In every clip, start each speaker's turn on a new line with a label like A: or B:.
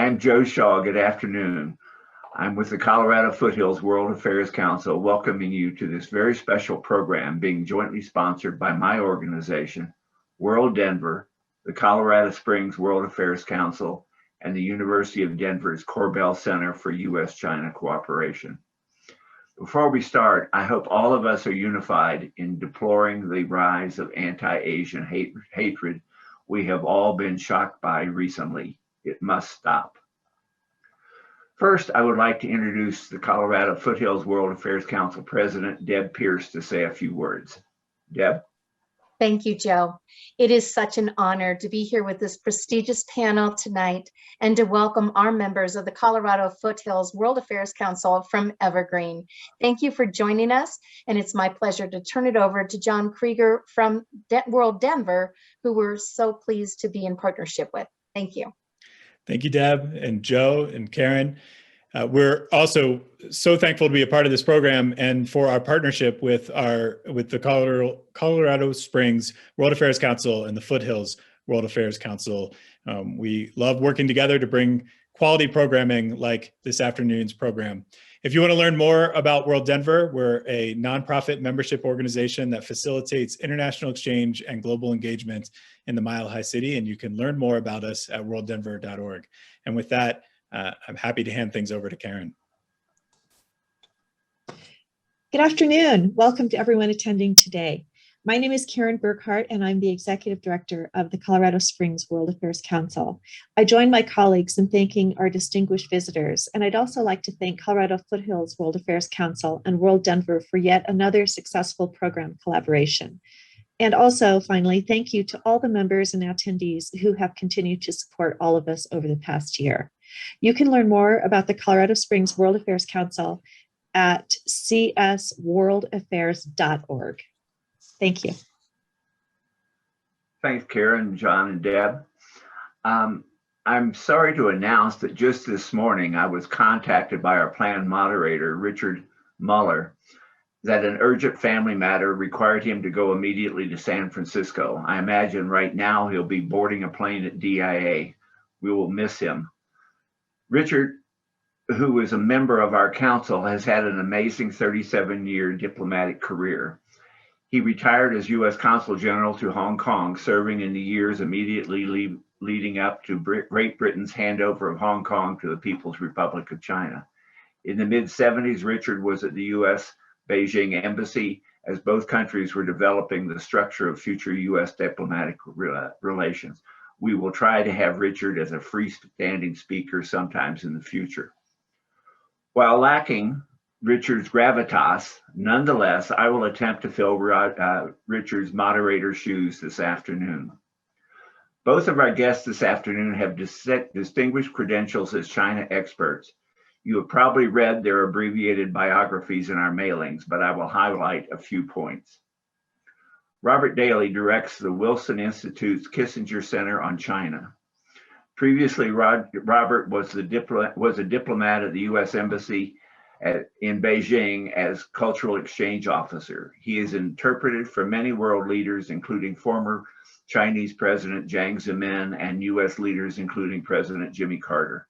A: I am Joe Shaw. Good afternoon. I'm with the Colorado Foothills World Affairs Council, welcoming you to this very special program being jointly sponsored by my organization, World Denver, the Colorado Springs World Affairs Council, and the University of Denver's Cornell Center for U.S. China Cooperation. Before we start, I hope all of us are unified in deploring the rise of anti-Asian hatred we have all been shocked by recently. It must stop. First, I would like to introduce the Colorado Foothills World Affairs Council President, Deb Pierce, to say a few words. Deb?
B: Thank you, Joe. It is such an honor to be here with this prestigious panel tonight and to welcome our members of the Colorado Foothills World Affairs Council from Evergreen. Thank you for joining us, and it's my pleasure to turn it over to John Krieger from World Denver, who we're so pleased to be in partnership with. Thank you.
C: Thank you, Deb and Joe and Karen. We're also so thankful to be a part of this program and for our partnership with the Colorado Springs World Affairs Council and the Foothills World Affairs Council. We love working together to bring quality programming like this afternoon's program. If you want to learn more about World Denver, we're a nonprofit membership organization that facilitates international exchange and global engagement in the Mile High City, and you can learn more about us at worlddenver.org. And with that, I'm happy to hand things over to Karen.
D: Good afternoon. Welcome to everyone attending today. My name is Karen Burkhart, and I'm the Executive Director of the Colorado Springs World Affairs Council. I join my colleagues in thanking our distinguished visitors, and I'd also like to thank Colorado Foothills World Affairs Council and World Denver for yet another successful program collaboration. And also, finally, thank you to all the members and attendees who have continued to support all of us over the past year. You can learn more about the Colorado Springs World Affairs Council at csworldaffairs.org. Thank you.
A: Thanks, Karen, John, and Deb. I'm sorry to announce that just this morning I was contacted by our plan moderator, Richard Muller, that an urgent family matter required him to go immediately to San Francisco. I imagine right now he'll be boarding a plane at DIA. We will miss him. Richard, who is a member of our council, has had an amazing 37-year diplomatic career. He retired as U.S. Consul General to Hong Kong, serving in the years immediately leading up to Great Britain's handover of Hong Kong to the People's Republic of China. In the mid-70s, Richard was at the U.S. Beijing Embassy as both countries were developing the structure of future U.S. diplomatic relations. We will try to have Richard as a freestanding speaker sometimes in the future. While lacking Richard's gravitas, nonetheless, I will attempt to fill Richard's moderator shoes this afternoon. Both of our guests this afternoon have distinguished credentials as China experts. You have probably read their abbreviated biographies in our mailings, but I will highlight a few points. Robert Daly directs the Wilson Institute's Kissinger Center on China. Previously, Robert was a diplomat at the U.S. Embassy in Beijing as cultural exchange officer. He is interpreted for many world leaders, including former Chinese President Jiang Zemin and U.S. leaders, including President Jimmy Carter.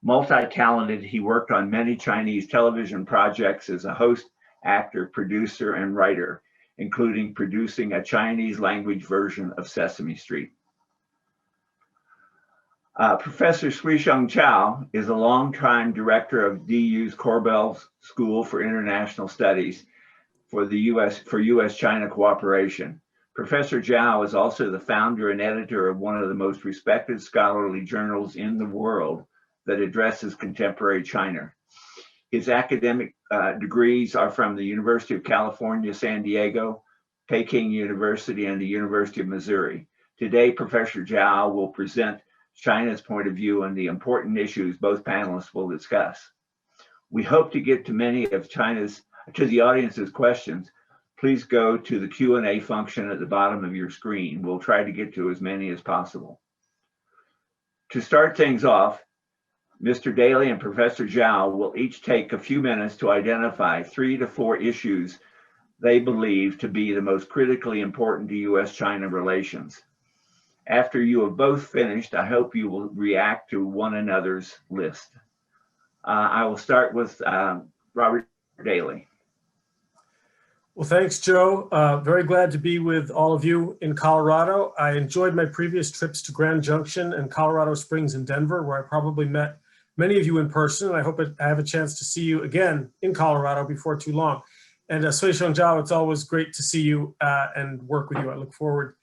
A: Multi-talented, he worked on many Chinese television projects as a host, actor, producer, and writer, including producing a Chinese language version of Sesame Street. Professor Suisheng is a longtime director of DU's Cornell School for International Studies for U.S. China Cooperation. Professor Zhao is also the founder and editor of one of the most respected scholarly journals in the world that addresses contemporary China. His academic degrees are from the University of California, San Diego, Peking University, and the University of Missouri. Today, Professor Zhao will present China's point of view on the important issues both panelists will discuss. We hope to get to many of the audience's questions. Please go to the Q&A function at the bottom of your screen. We'll try to get to as many as possible. To start things off, Mr. Daly and Professor Zhao will each take a few minutes to identify 3 to 4 issues they believe to be the most critically important to U.S.-China relations. After you have both finished, I hope you will react to one another's list. I will start with Robert Daly.
E: Well, thanks, Joe. Very glad to be with all of you in Colorado. I enjoyed my previous trips to Grand Junction and Colorado Springs and Denver, where I probably met many of you in person. And I hope I have a chance to see you again in Colorado before too long. And Suisheng, Zhao, it's always great to see you and work with you. I look forward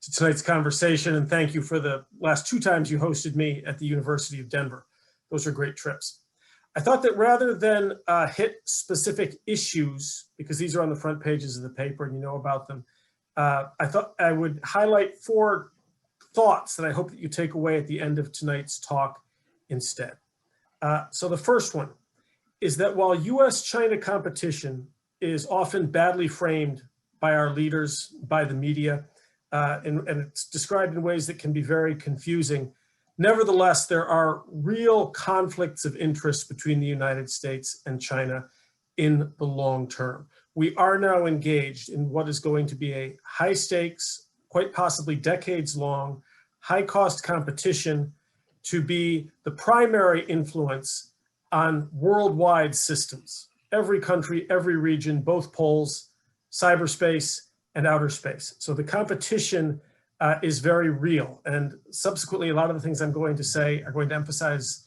E: to tonight's conversation, and thank you for the last 2 times you hosted me at the University of Denver. Those are great trips. I thought that rather than hit specific issues, because these are on the front pages of the paper and you know about them, I thought I would highlight 4 thoughts that I hope that you take away at the end of tonight's talk instead. So the first one is that while U.S. China competition is often badly framed by our leaders, by the media, and it's described in ways that can be very confusing, nevertheless, there are real conflicts of interest between the United States and China in the long term. We are now engaged in what is going to be a high stakes, quite possibly decades long, high cost competition to be the primary influence on worldwide systems. Every country, every region, both poles, cyberspace and outer space. So the competition is very real. And subsequently, a lot of the things I'm going to say are going to emphasize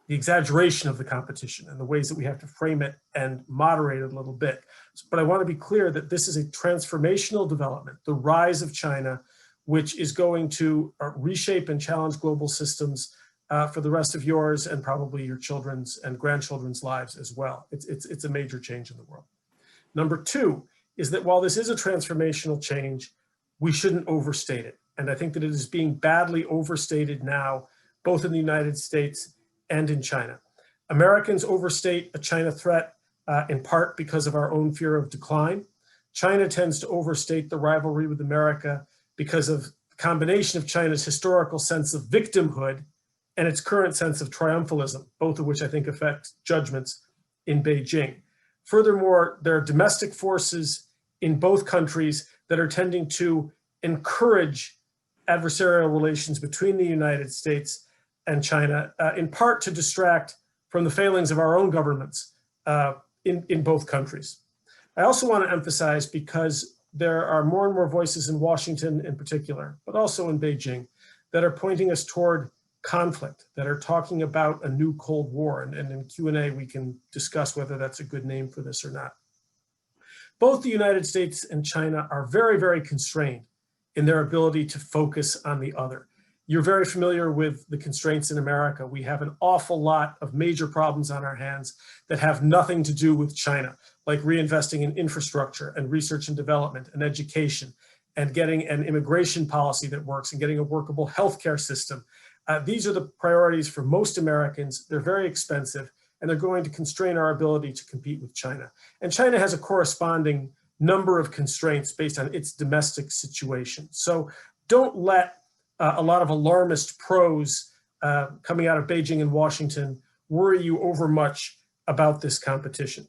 E: the exaggeration of the competition and the ways that we have to frame it and moderate it a little bit. But I want to be clear that this is a transformational development, the rise of China, which is going to reshape and challenge global systems for the rest of yours and probably your children's and grandchildren's lives as well. It's a major change in the world. Number 2 is that while this is a transformational change, we shouldn't overstate it. And I think that it is being badly overstated now, both in the United States and in China. Americans overstate a China threat in part because of our own fear of decline. China tends to overstate the rivalry with America because of the combination of China's historical sense of victimhood and its current sense of triumphalism, both of which I think affect judgments in Beijing. Furthermore, there are domestic forces in both countries that are tending to encourage adversarial relations between the United States and China, in part to distract from the failings of our own governments in both countries. I also want to emphasize, because there are more and more voices in Washington in particular, but also in Beijing, that are pointing us toward conflict, that are talking about a new Cold War. And in Q&A, we can discuss whether that's a good name for this or not. Both the United States and China are very, very constrained in their ability to focus on the other. You're very familiar with the constraints in America. We have an awful lot of major problems on our hands that have nothing to do with China, like reinvesting in infrastructure and research and development and education, and getting an immigration policy that works and getting a workable healthcare system. These are the priorities for most Americans. They're very expensive, and they're going to constrain our ability to compete with China. And China has a corresponding number of constraints based on its domestic situation. So don't let a lot of alarmist prose coming out of Beijing and Washington worry you over much about this competition.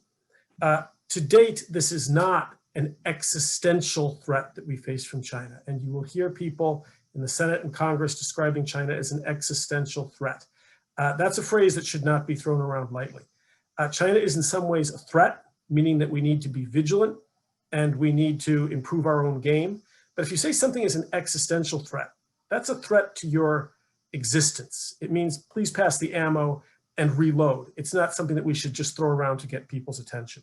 E: To date, this is not an existential threat that we face from China. And you will hear people in the Senate and Congress describing China as an existential threat. That's a phrase that should not be thrown around lightly. China is in some ways a threat, meaning that we need to be vigilant and we need to improve our own game. But if you say something is an existential threat, that's a threat to your existence. It means please pass the ammo and reload. It's not something that we should just throw around to get people's attention.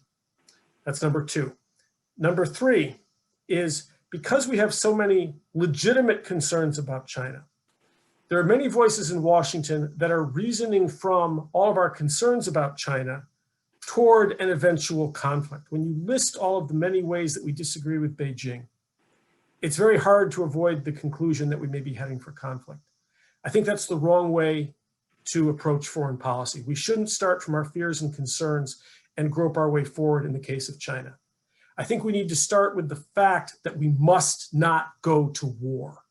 E: That's number 2. Number 3 is, because we have so many legitimate concerns about China, there are many voices in Washington that are reasoning from all of our concerns about China toward an eventual conflict. When you list all of the many ways that we disagree with Beijing, it's very hard to avoid the conclusion that we may be heading for conflict. I think that's the wrong way to approach foreign policy. We shouldn't start from our fears and concerns and grope our way forward in the case of China. I think we need to start with the fact that we must not go to war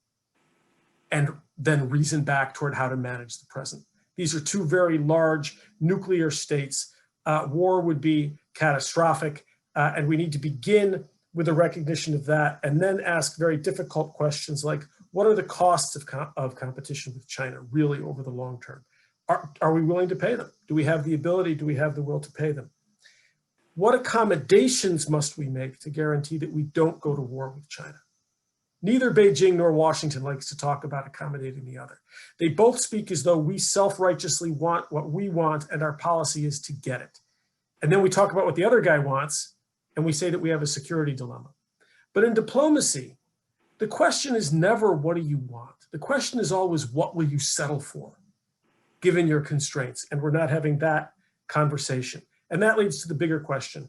E: and then reason back toward how to manage the present. These are 2 very large nuclear states. War would be catastrophic, and we need to begin with a recognition of that and then ask very difficult questions like, what are the costs of competition with China really over the long term? Are we willing to pay them? Do we have the ability? Do we have the will to pay them? What accommodations must we make to guarantee that we don't go to war with China? Neither Beijing nor Washington likes to talk about accommodating the other. They both speak as though we self-righteously want what we want and our policy is to get it. And then we talk about what the other guy wants and we say that we have a security dilemma. But in diplomacy, the question is never, what do you want? The question is always, what will you settle for, given your constraints? And we're not having that conversation. And that leads to the bigger question.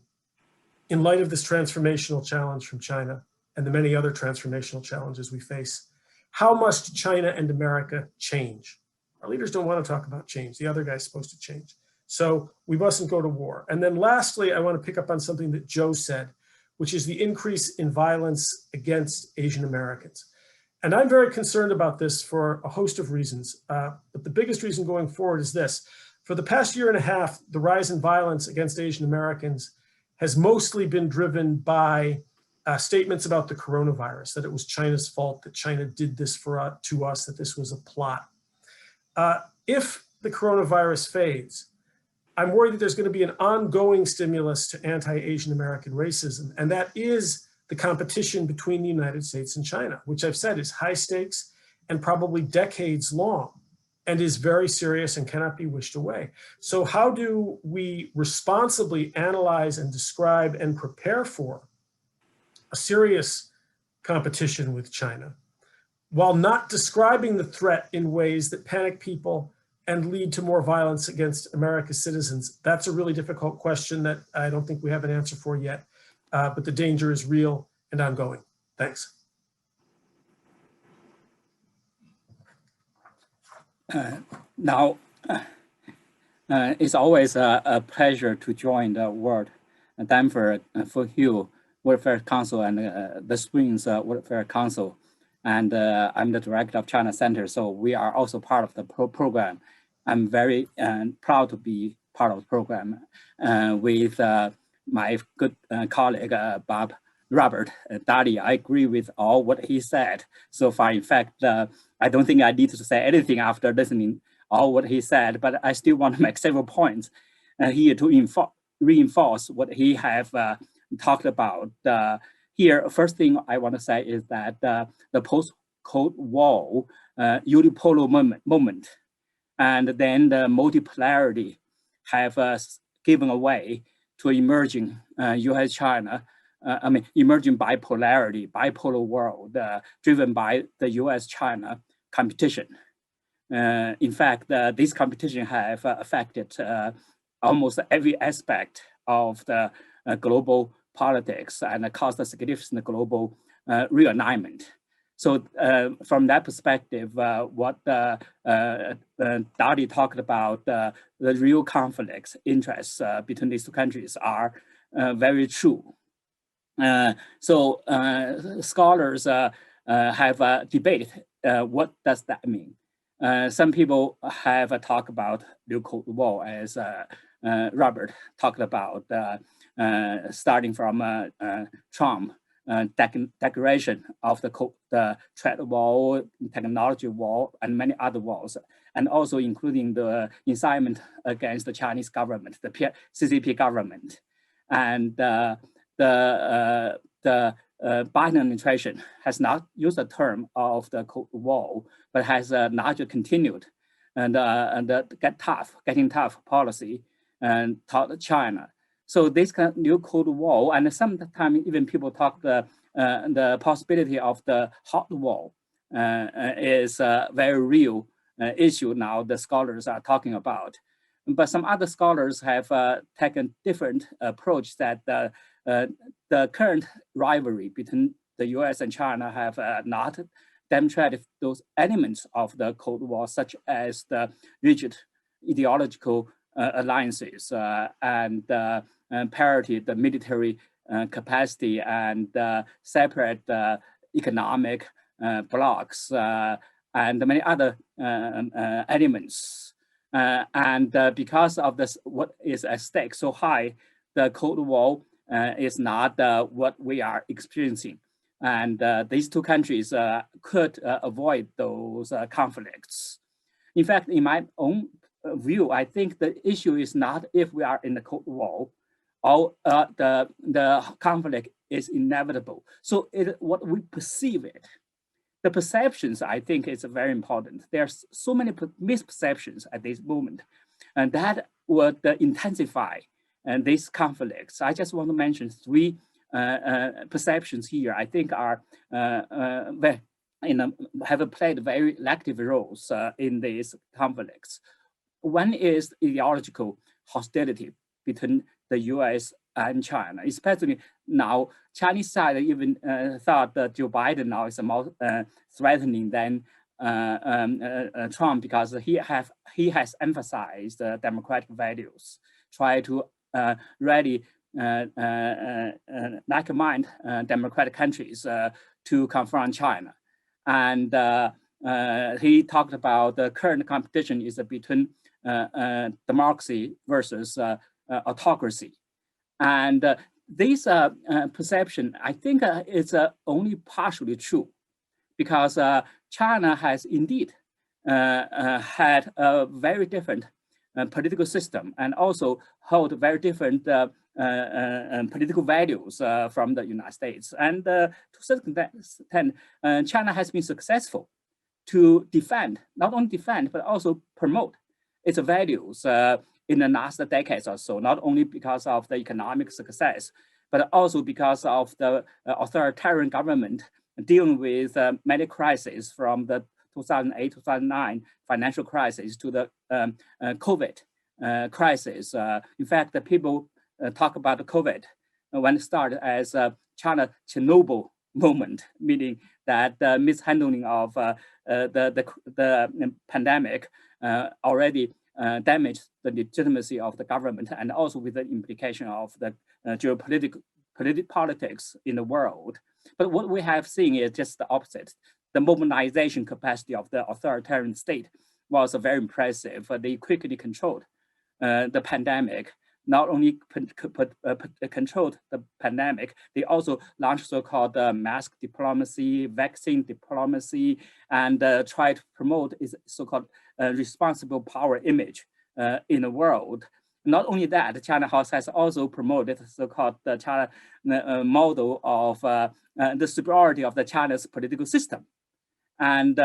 E: In light of this transformational challenge from China and the many other transformational challenges we face, how must China and America change? Our leaders don't want to talk about change. The other guy's supposed to change. So we mustn't go to war. And then lastly, I want to pick up on something that Joe said, which is the increase in violence against Asian Americans. And I'm very concerned about this for a host of reasons. But the biggest reason going forward is this. For the past year and a half, the rise in violence against Asian Americans has mostly been driven by statements about the coronavirus, that it was China's fault, that China did this to us, that this was a plot. If the coronavirus fades, I'm worried that there's going to be an ongoing stimulus to anti-Asian American racism, and that is the competition between the United States and China, which I've said is high stakes and probably decades long and is very serious and cannot be wished away. So how do we responsibly analyze and describe and prepare for a serious competition with China while not describing the threat in ways that panic people and lead to more violence against America's citizens? That's a really difficult question that I don't think we have an answer for yet, but the danger is real and ongoing. Thanks.
F: Now, it's always a pleasure to join the World Denver Foothill Welfare Council and the Springs Welfare Council. And I'm the director of China Center, so we are also part of the program. I'm very proud to be part of the program with my good colleague, Robert Daly. I agree with all what he said so far. In fact, I don't think I need to say anything after listening all what he said, but I still want to make several points here to reinforce what he have talked about. Here, first thing I want to say is that the post-Cold War unipolar moment and then the multipolarity have given way to emerging U.S. China, emerging bipolar world driven by the U.S. China competition. In fact, this competition have affected almost every aspect of the global politics and caused a significant global realignment. So from that perspective, what Daly talked about, the real conflicts, interests between these two countries are very true. So scholars have debated what does that mean. Some people have talked about the Cold War, as Robert talked about, starting from Trump declaration of the trade war, technology war, and many other wars, and also including the incitement against the Chinese government, the CCP government. And the Biden administration has not used the term of the Cold War, but has largely continued and getting tough policy and toward China. So this kind of new Cold War, and sometimes even people talk the possibility of the hot war is a very real issue now the scholars are talking about. But some other scholars have taken different approach that the current rivalry between the US and China have not demonstrated those elements of the Cold War, such as the rigid ideological alliances and parity, the military capacity, and separate economic blocks and many other elements. And because of this, what is at stake so high, the Cold War is not what we are experiencing. And these two countries could avoid those conflicts. In fact, in my own view, I think the issue is not if we are in the Cold War or the conflict is inevitable. So what we perceive it. The perceptions, I think, is very important. There's so many misperceptions at this moment, and that would intensify these conflicts. I just want to mention three perceptions here. I think are have played very active roles in these conflicts. One is ideological hostility between the U.S. and China, especially now. Chinese side even thought that Joe Biden now is more threatening than Trump, because he has emphasized democratic values, try to really like-minded democratic countries to confront China. And he talked about the current competition is between democracy versus autocracy. And this perception, I think, is only partially true, because China has indeed had a very different political system, and also hold very different political values from the United States. And to a certain extent, China has been successful to defend, not only defend, but also promote its values in the last decades or so, not only because of the economic success, but also because of the authoritarian government dealing with many crises, from the 2008-2009 financial crisis to the COVID crisis. In fact, the people talk about COVID when it started as China Chernobyl moment, meaning that the mishandling of the pandemic already damaged the legitimacy of the government, and also with the implication of the politics in the world. But what we have seen is just the opposite. The mobilization capacity of the authoritarian state was very impressive. They quickly controlled the pandemic. Not only controlled the pandemic, they also launched so-called mask diplomacy, vaccine diplomacy, and tried to promote its so-called responsible power image in the world. Not only that, China has also promoted so-called the China model of the superiority of the China's political system. And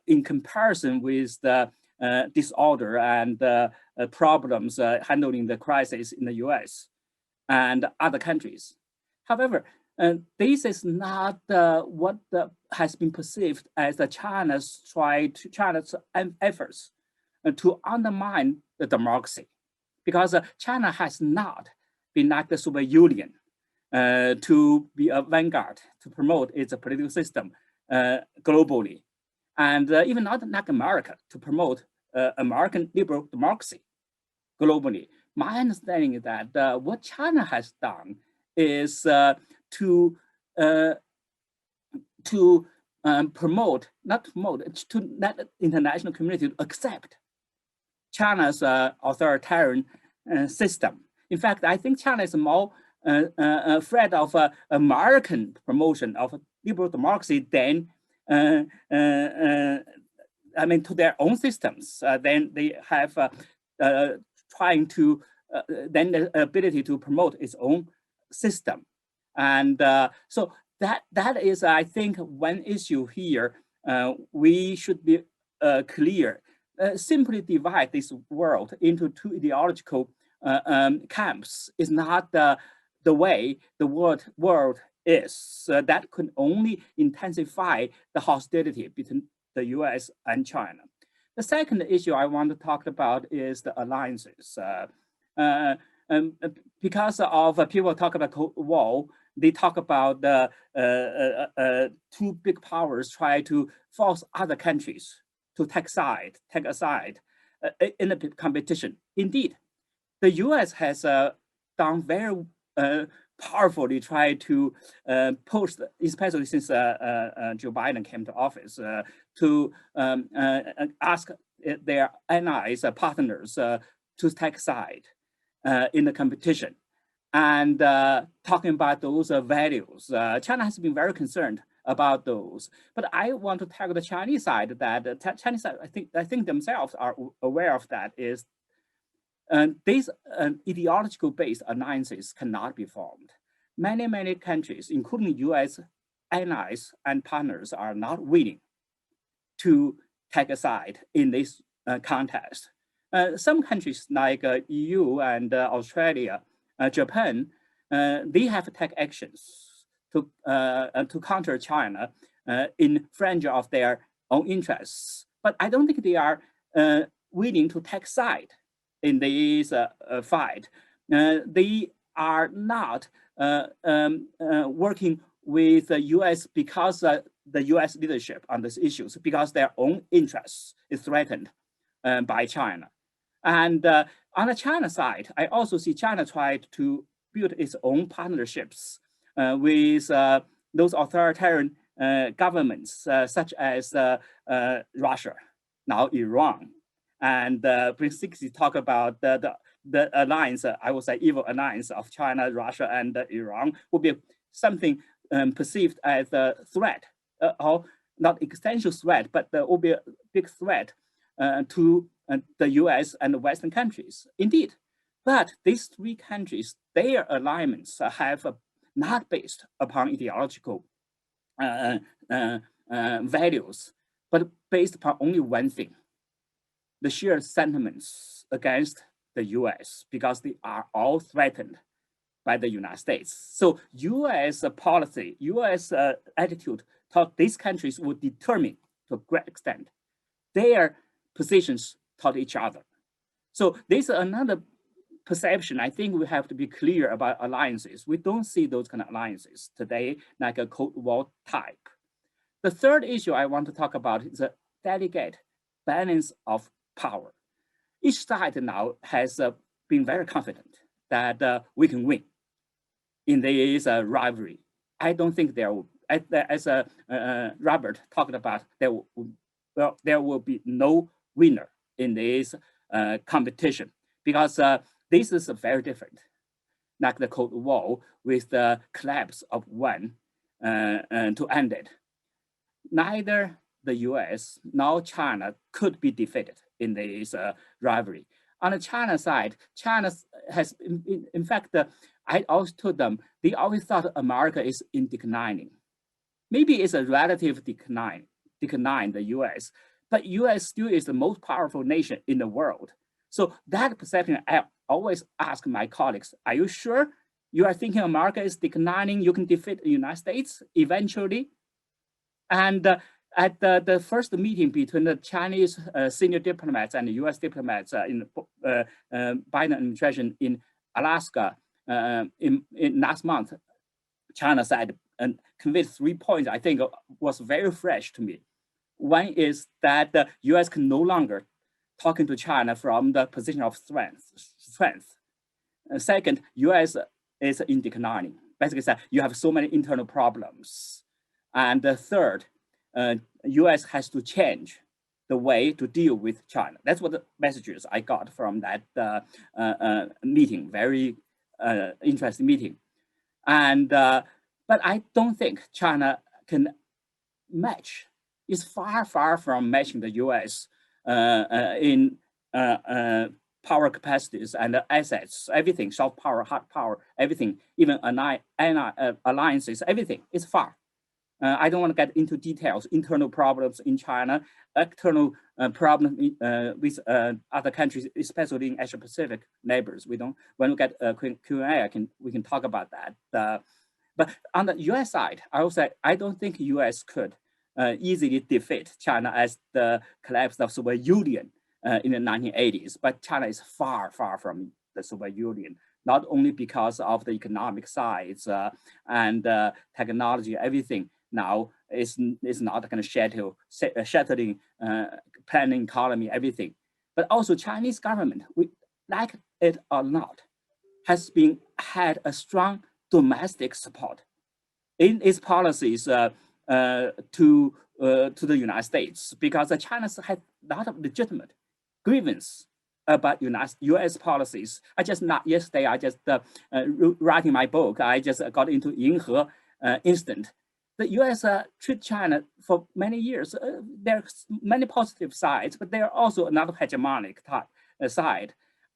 F: in comparison with the disorder and problems handling the crisis in the US and other countries. However, this is not what has been perceived as the China's efforts to undermine the democracy, because China has not been like the Soviet Union to be a vanguard to promote its political system globally, and even not like America to promote American liberal democracy globally. My understanding is that what China has done is to let the international community accept China's authoritarian system. In fact, I think China is more afraid of American promotion of liberal democracy than to their own systems. Then they have trying to then the ability to promote its own system, and so that is, I think, one issue here. We should be clear. Simply divide this world into two ideological camps is not the way the world is. That could only intensify the hostility between the US and China. The second issue I want to talk about is the alliances. Because of people talk about Cold War, they talk about the two big powers try to force other countries to take a side in the competition. Indeed, the US has done very powerfully try to push, especially since Joe Biden came to office, to ask their allies, partners, to take side in the competition. and talking about those values. China has been very concerned about those, but I want to tell the Chinese side that the Chinese side, I think themselves are aware of that. Is these ideological based alliances cannot be formed. Many countries, including U.S. allies and partners, are not willing to take a side in this contest. Some countries like EU and Australia, Japan, they have taken actions to counter China in fringe of their own interests. But I don't think they are willing to take side in this fight. They are not working with the U.S. because the U.S. leadership on these issues, because their own interests is threatened by China. And on the China side, I also see China tried to build its own partnerships with those authoritarian governments, such as Russia, now Iran. And Prince 60 talk about the alliance, I would say evil alliance of China, Russia, and Iran will be something perceived as a threat, or not existential threat, but will be a big threat to the US and the Western countries. Indeed, but these three countries, their alignments have not based upon ideological values, but based upon only one thing: the shared sentiments against the US, because they are all threatened by the United States. So US policy, US attitude toward these countries would determine to a great extent their positions toward each other. So this is another perception. I think we have to be clear about alliances. We don't see those kind of alliances today like a Cold War type. The third issue I want to talk about is a delicate balance of power. Each side now has been very confident that we can win in this rivalry. I don't think there will, as Robert talked about, there will be no winner in this competition, because this is very different, like the Cold War with the collapse of one to end it. Neither the US nor China could be defeated in this rivalry. On the China side, China has, in fact, I always told them, they always thought America is in declining. Maybe it's a relative decline, the US, but US still is the most powerful nation in the world. So that perception, I always ask my colleagues, are you sure you are thinking America is declining, you can defeat the United States eventually? And at the first meeting between the Chinese senior diplomats and the US diplomats in Biden administration in Alaska in last month, China said and conveyed 3 points I think was very fresh to me. One is that the US can no longer talking to China from the position of strength. Second, US is in declining. Basically said you have so many internal problems. And the third, US has to change the way to deal with China. That's what the messages I got from that meeting, very interesting meeting. And but I don't think China can match. It's far from matching the US in power capacities and assets, everything, soft power, hard power, everything, even alliances, everything is far. I don't want to get into details, internal problems in China, external problems with other countries, especially in Asia Pacific neighbors. When we get Q&A, we can talk about that. But on the US side, I would say, I don't think US could easily defeat China as the collapse of Soviet Union in the 1980s. But China is far from the Soviet Union, not only because of the economic size and technology, everything now is not going to shattering planning economy, everything. But also Chinese government, we like it or not, has had a strong domestic support in its policies to the United States, because China had a lot of legitimate grievance about U.S. policies. Yesterday, I just writing my book, I just got into Yinghe incident. The U.S. treat China for many years. There are many positive sides, but there are also another hegemonic side.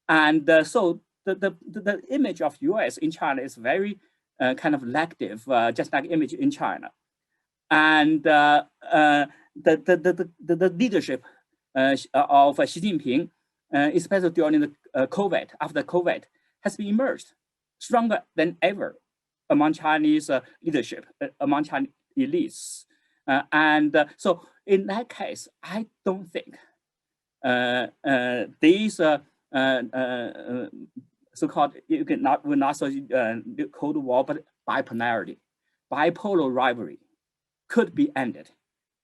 F: And so the image of U.S. in China is very kind of negative, just like image in China. And the leadership of Xi Jinping, especially during the COVID, after COVID, has been emerged stronger than ever among Chinese leadership, among Chinese elites. So in that case, I don't think these so-called, will not say Cold War, but bipolar rivalry could be ended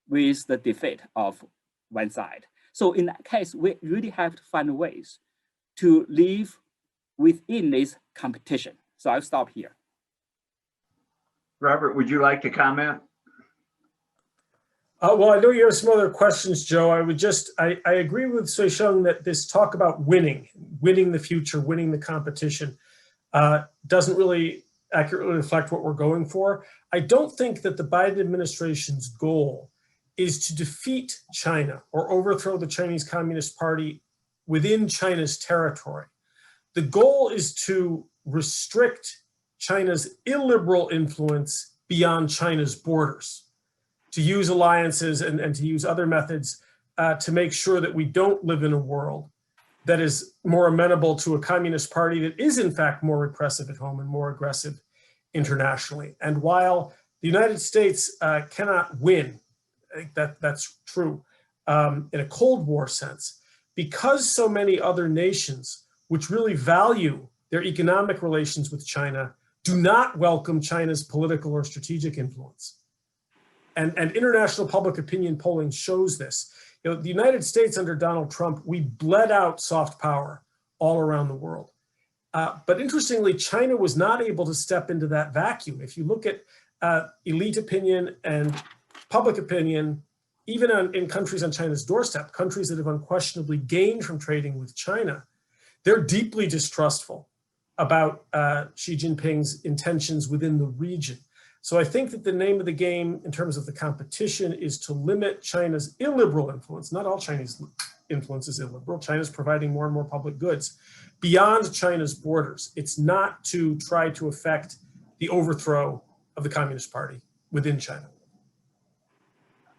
F: with the defeat of one side. So in that case, we really have to find ways to live within this competition. So I'll stop here.
A: Robert, would you like to comment?
E: Well, I know you have some other questions, Joe. I agree with Suisheng that this talk about winning the future, winning the competition, doesn't really accurately reflect what we're going for. I don't think that the Biden administration's goal is to defeat China or overthrow the Chinese Communist Party within China's territory. The goal is to restrict China's illiberal influence beyond China's borders, to use alliances and to use other methods to make sure that we don't live in a world that is more amenable to a communist party that is in fact more repressive at home and more aggressive internationally. And while the United States cannot win, I think that's true in a Cold War sense, because so many other nations which really value their economic relations with China do not welcome China's political or strategic influence. And international public opinion polling shows this. You know, the United States under Donald Trump, we bled out soft power all around the world. But interestingly, China was not able to step into that vacuum. If you look at elite opinion and public opinion, even in countries on China's doorstep, countries that have unquestionably gained from trading with China, they're deeply distrustful about Xi Jinping's intentions within the region. So I think that the name of the game in terms of the competition is to limit China's illiberal influence. Not all Chinese influence is illiberal. China's providing more and more public goods beyond China's borders. It's not to try to affect the overthrow of the Communist Party within China.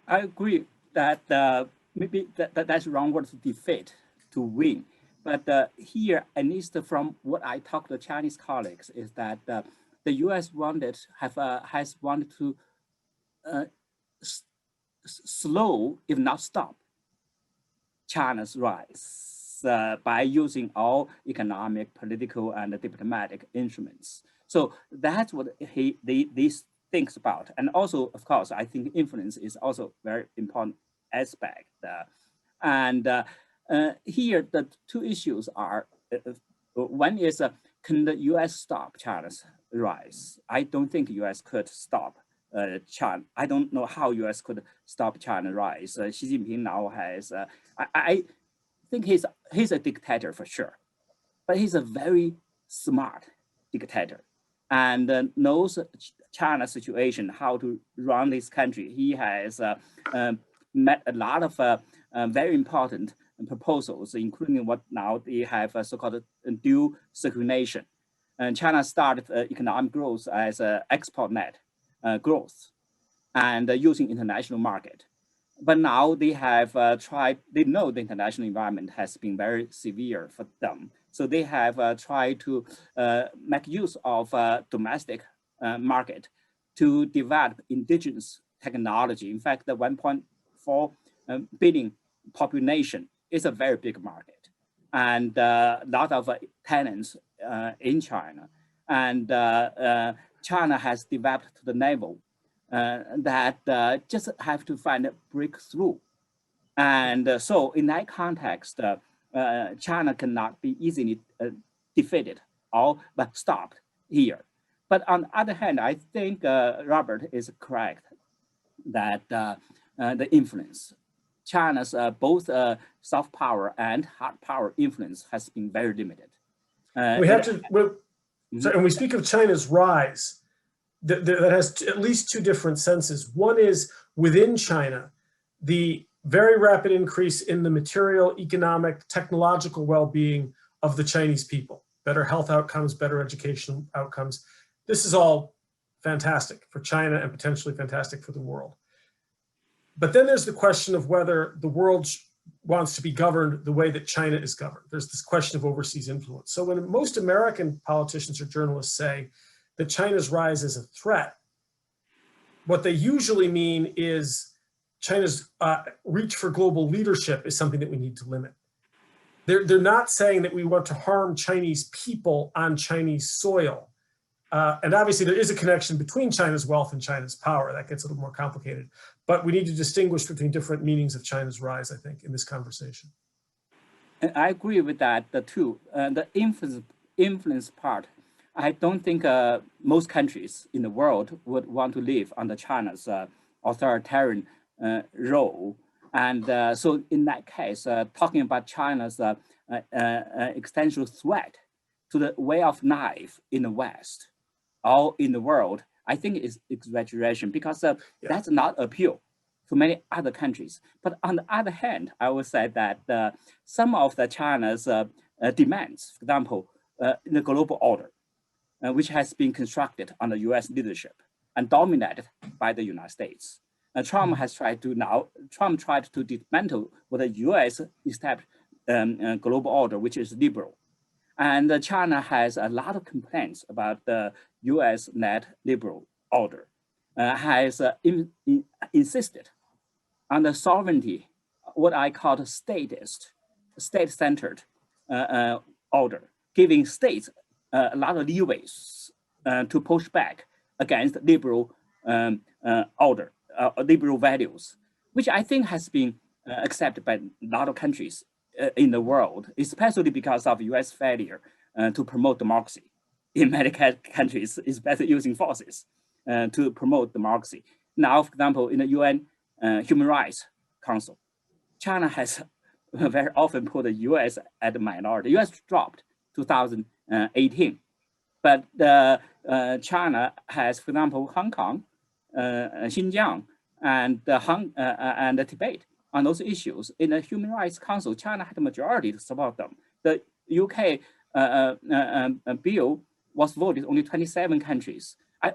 F: I agree that maybe that's the wrong word, to defeat, to win. But here, at least from what I talk to Chinese colleagues, is that the U.S. has wanted to slow, if not stop, China's rise by using all economic, political, and diplomatic instruments. So that's what these thinks about. And also, of course, I think influence is also a very important aspect. Here, the two issues are, one is, can the U.S. stop China's rise? I don't think U.S. could stop China. I don't know how U.S. could stop China's rise. Xi Jinping now has, I think he's a dictator for sure, but he's a very smart dictator and knows China's situation, how to run this country. He has met a lot of very important proposals, including what now they have so-called dual circulation. And China started economic growth as export net growth and using international market. But now they have they know the international environment has been very severe for them. So they have tried to make use of domestic market to develop indigenous technology. In fact, the 1.4 billion population is a very big market, and a lot of tenants in China. And China has developed to the level that just have to find a breakthrough. And so in that context, China cannot be easily defeated but stopped here. But on the other hand, I think Robert is correct that the influence, China's both soft power and hard power influence has been very limited.
E: We have to, so, and we speak of China's rise, that has at least two different senses. One is within China, the very rapid increase in the material, economic, technological well-being of the Chinese people, better health outcomes, better education outcomes. This is all fantastic for China and potentially fantastic for the world. But then there's the question of whether the world wants to be governed the way that China is governed. There's this question of overseas influence. So when most American politicians or journalists say that China's rise is a threat, what they usually mean is China's reach for global leadership is something that we need to limit. They're not saying that we want to harm Chinese people on Chinese soil. And obviously there is a connection between China's wealth and China's power. That gets a little more complicated. But we need to distinguish between different meanings of China's rise, I think, in this conversation.
F: And I agree with that too. The influence part, I don't think most countries in the world would want to live under China's authoritarian role. And so in that case, talking about China's existential threat to the way of life in the West or in the world, I think is exaggeration, because that's not appeal to many other countries. But on the other hand, I would say that some of the China's demands, for example, in the global order, which has been constructed under U.S. leadership and dominated by the United States. Trump tried to dismantle what the U.S. established global order, which is liberal. And China has a lot of complaints about the U.S.-led liberal order, has insisted on the sovereignty, what I call the statist, state-centered order, giving states a lot of leeways to push back against liberal order, liberal values, which I think has been accepted by a lot of countries in the world, especially because of U.S. failure to promote democracy. In many countries, especially using forces to promote democracy. Now, for example, in the UN Human Rights Council, China has very often put the U.S. at the minority. U.S. dropped 2018, but China has, for example, Hong Kong, Xinjiang, and the Tibet on those issues. In the Human Rights Council, China had a majority to support them. The UK bill was voted only 27 countries. I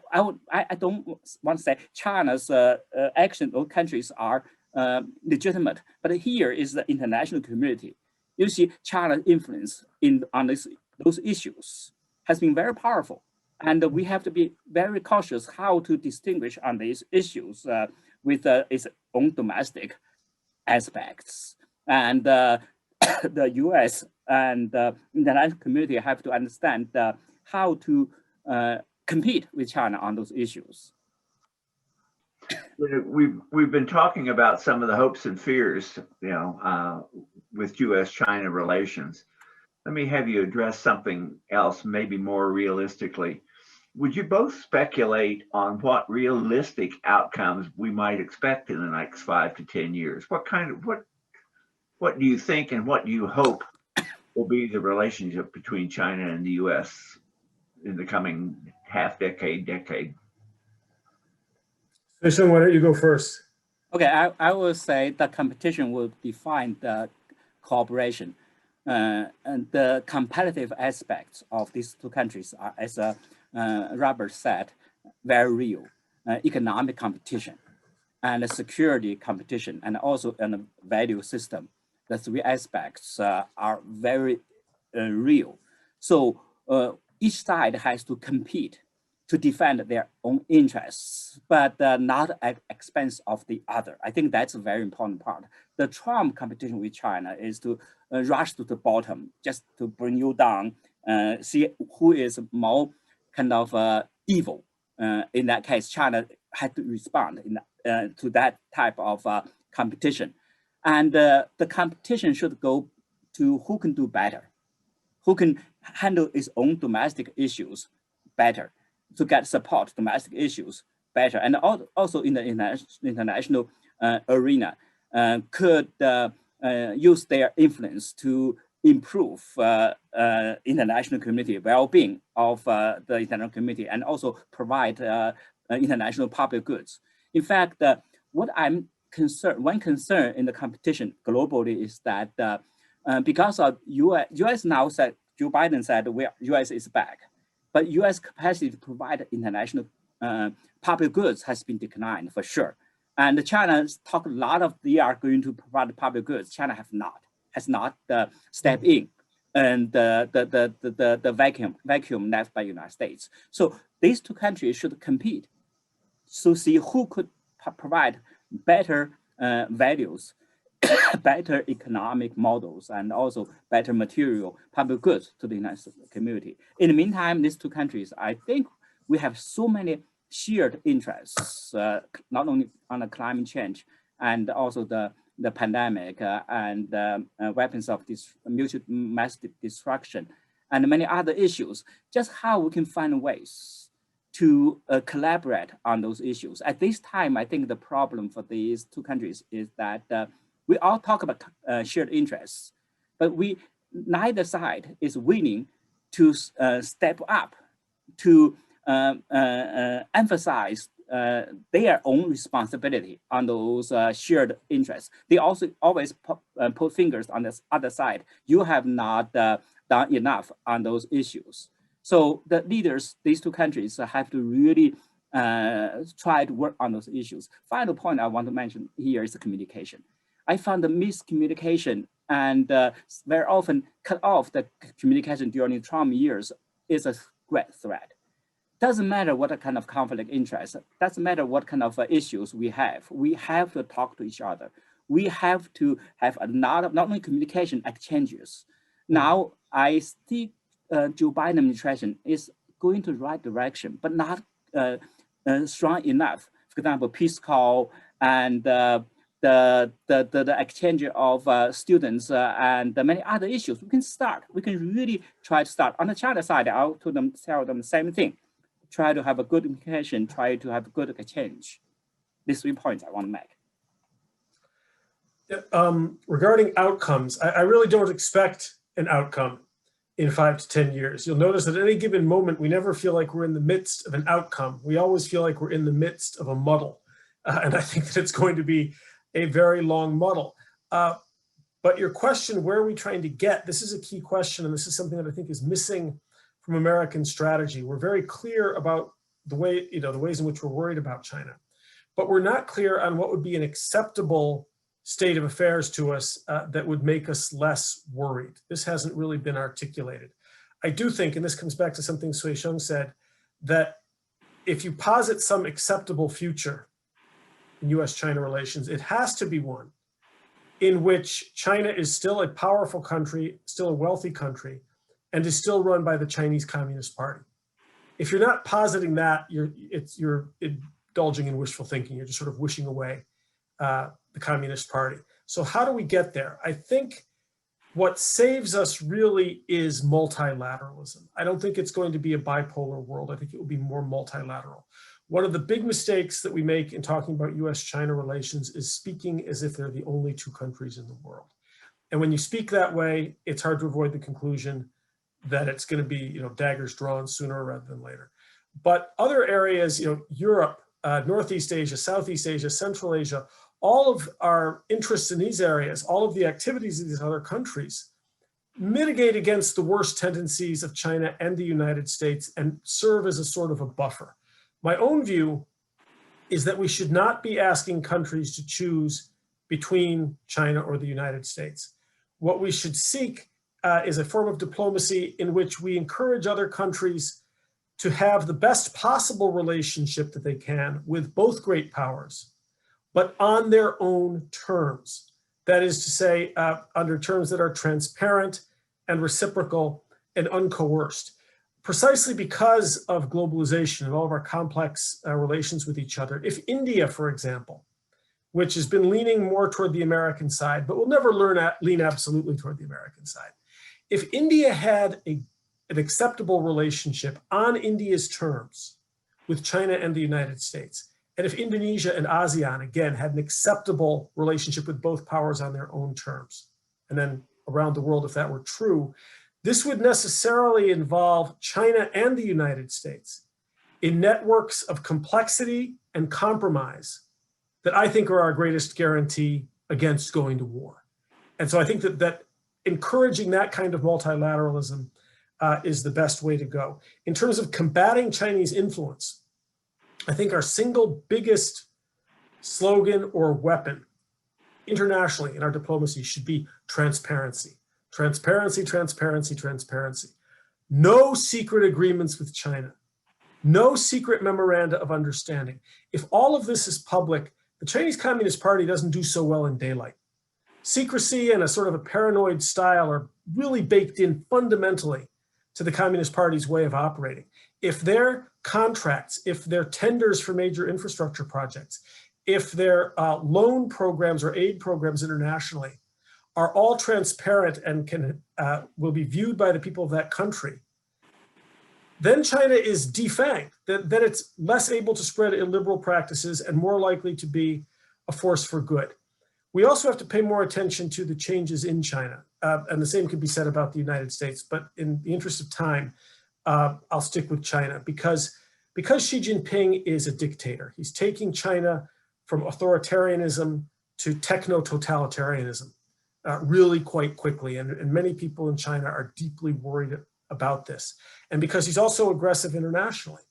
F: don't want to say China's action or countries are legitimate, but here is the international community. You see, China's influence on those issues has been very powerful, and we have to be very cautious how to distinguish on these issues with its own domestic aspects. And the U.S. and the international community have to understand how to compete with China on those issues.
A: We've been talking about some of the hopes and fears, with U.S. China relations. Let me have you address something else, maybe more realistically. Would you both speculate on what realistic outcomes we might expect in the next 5 to 10 years? What do you think and what do you hope will be the relationship between China and the U.S. in the coming decade?
E: Suisheng, why don't you go first?
F: Okay, I will say the competition will define the cooperation. And the competitive aspects of these two countries are, as Robert said, very real. Economic competition and security competition, and also a value system. The three aspects are very real. So each side has to compete to defend their own interests, but not at expense of the other. I think that's a very important part. The Trump competition with China is to rush to the bottom, just to bring you down, see who is more kind of evil. In that case, China had to respond to that type of competition. And the competition should go to who can do better, who can handle its own domestic issues better, to get support domestic issues better, and also in the international arena. could use their influence to improve international community well-being of the international community and also provide international public goods. In fact, what I'm concerned, one concern in the competition globally is that because of US now said, Joe Biden said, US is back, but US capacity to provide international public goods has been declined for sure. And China talked a lot of they are going to provide public goods. China has not stepped in and the vacuum left by United States. So these two countries should compete to see who could provide better values, better economic models, and also better material public goods to the United States community. In the meantime, these two countries, I think we have so many shared interests, not only on the climate change and also the pandemic and weapons of mutual mass destruction and many other issues, just how we can find ways to collaborate on those issues. At this time, I think the problem for these two countries is that we all talk about shared interests, but neither side is willing to step up to emphasize their own responsibility on those shared interests. They also always put fingers on the other side. You have not done enough on those issues. So the leaders, these two countries, have to really try to work on those issues. Final point I want to mention here is the communication. I found the miscommunication and very often cut off the communication during the Trump years is a great threat. Doesn't matter what kind of conflict interest, doesn't matter what kind of issues we have to talk to each other. We have to have a lot of not only communication exchanges. Now I think Joe Biden administration is going to the right direction, but not strong enough. For example, peace call and the exchange of students and many other issues. We can start. We can really try to start. On the China side, I'll tell them the same thing. Try to have a good communication. Try to have a good exchange. These 3 points I want to make.
E: Regarding outcomes, I really don't expect an outcome in 5 to 10 years. You'll notice that at any given moment, we never feel like we're in the midst of an outcome. We always feel like we're in the midst of a muddle. And I think that it's going to be a very long muddle. But your question, where are we trying to get? This is a key question, and this is something that I think is missing from American strategy. We're very clear about the way, the ways in which we're worried about China, but we're not clear on what would be an acceptable state of affairs to us that would make us less worried. This hasn't really been articulated. I do think, and this comes back to something Suisheng said, that if you posit some acceptable future in U.S. China relations, it has to be one in which China is still a powerful country, still a wealthy country, and is still run by the Chinese Communist Party. If you're not positing that, you're indulging in wishful thinking. You're just sort of wishing away the Communist Party. So how do we get there? I think what saves us really is multilateralism. I don't think it's going to be a bipolar world. I think it will be more multilateral. One of the big mistakes that we make in talking about U.S.-China relations is speaking as if they're the only two countries in the world. And when you speak that way, it's hard to avoid the conclusion that it's going to be, daggers drawn sooner rather than later. But other areas, Europe, Northeast Asia, Southeast Asia, Central Asia, all of our interests in these areas, all of the activities of these other countries mitigate against the worst tendencies of China and the United States and serve as a sort of a buffer. My own view is that we should not be asking countries to choose between China or the United States. What we should seek is a form of diplomacy in which we encourage other countries to have the best possible relationship that they can with both great powers, but on their own terms. That is to say, under terms that are transparent and reciprocal and uncoerced. Precisely because of globalization and all of our complex relations with each other. If India, for example, which has been leaning more toward the American side, but will never lean absolutely toward the American side. If India had an acceptable relationship on India's terms with China and the United States, and if Indonesia and ASEAN, again, had an acceptable relationship with both powers on their own terms, and then around the world, if that were true, this would necessarily involve China and the United States in networks of complexity and compromise that I think are our greatest guarantee against going to war. And so I think that encouraging that kind of multilateralism is the best way to go. In terms of combating Chinese influence, I think our single biggest slogan or weapon internationally in our diplomacy should be transparency. Transparency, transparency, transparency. No secret agreements with China. No secret memoranda of understanding. If all of this is public, the Chinese Communist Party doesn't do so well in daylight. Secrecy and a sort of a paranoid style are really baked in fundamentally to the Communist Party's way of operating. If their contracts, if their tenders for major infrastructure projects, if their loan programs or aid programs internationally are all transparent and will be viewed by the people of that country, then China is defanged, that it's less able to spread illiberal practices and more likely to be a force for good. We also have to pay more attention to the changes in China, and the same could be said about the United States, but in the interest of time, I'll stick with China because Xi Jinping is a dictator. He's taking China from authoritarianism to techno-totalitarianism really quite quickly, and many people in China are deeply worried about this. And because he's also aggressive internationally,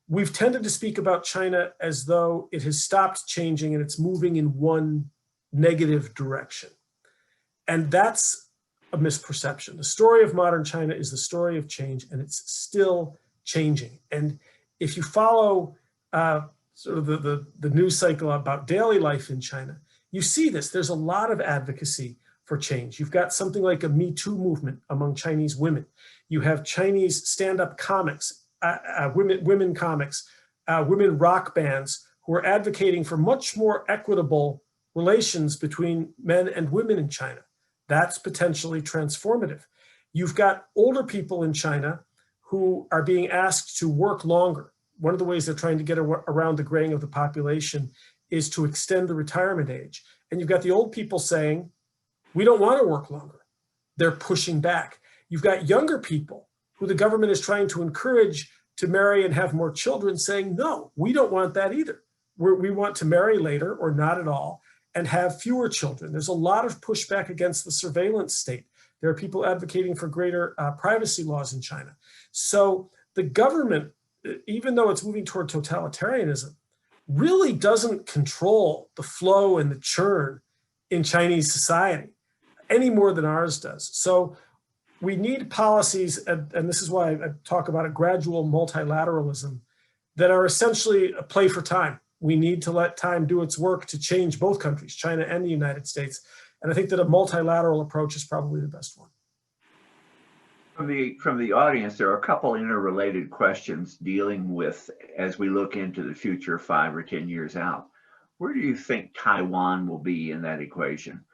E: we've tended to speak about China as though it has stopped changing and it's moving in one negative direction. And that's a misperception. The story of modern China is the story of change, and it's still changing. And if you follow sort of the news cycle about daily life in China, you see this. There's a lot of advocacy for change. You've got something like a Me Too movement among Chinese women. You have Chinese stand-up comics, women comics, women rock bands who are advocating for much more equitable relations between men and women in China. That's potentially transformative. You've got older people in China who are being asked to work longer. One of the ways they're trying to get around the graying of the population is to extend the retirement age. And you've got the old people saying, we don't want to work longer. They're pushing back. You've got younger people who the government is trying to encourage to marry and have more children saying, no, we don't want that either. We want to marry later or not at all and have fewer children. There's a lot of pushback against the surveillance state. There are people advocating for greater privacy laws in China. So the government, even though it's moving toward totalitarianism, really doesn't control the flow and the churn in Chinese society any more than ours does. So we need policies, and this is why I talk about a gradual multilateralism, that are essentially a play for time. We need to let time do its work to change both countries, China and the United States. And I think that a multilateral approach is probably the best one.
A: From the audience, there are a couple interrelated questions dealing with, as we look into the future 5 or 10 years out, where do you think Taiwan will be in that equation?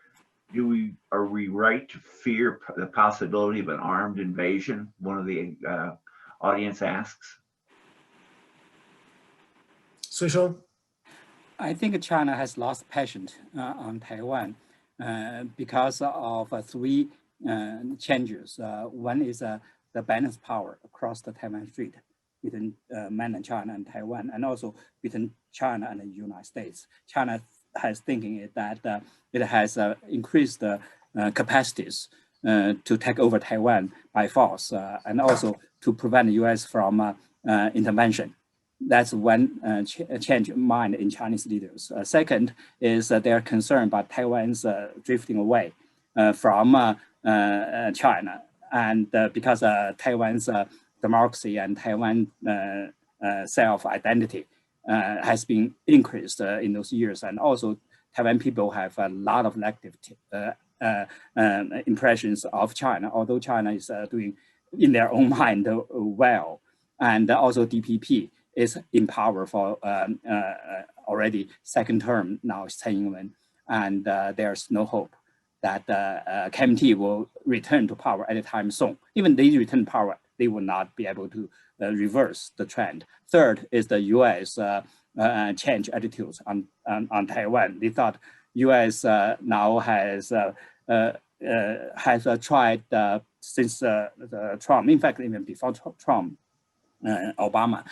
A: Are we right to fear the possibility of an armed invasion? One of the audience asks.
E: Suisheng?
F: I think China has lost patience on Taiwan because of 3 changes. One is the balance power across the Taiwan Strait between mainland China and Taiwan, and also between China and the United States. China has thinking that it has increased capacities to take over Taiwan by force, and also to prevent the U.S. from intervention. That's one change of mind in Chinese leaders. Second is they're concerned about Taiwan's drifting away from China, and because Taiwan's democracy and Taiwan self-identity has been increased in those years, and also Taiwan people have a lot of negative impressions of China, although China is doing in their own mind well, and also DPP is in power for already 2nd term now, Tsai Ing-wen, and there's no hope that KMT will return to power anytime soon. Even they return power, they will not be able to reverse the trend. Third is the U.S. change attitudes on Taiwan. They thought U.S. Now has tried since Trump, in fact, even before Trump, Obama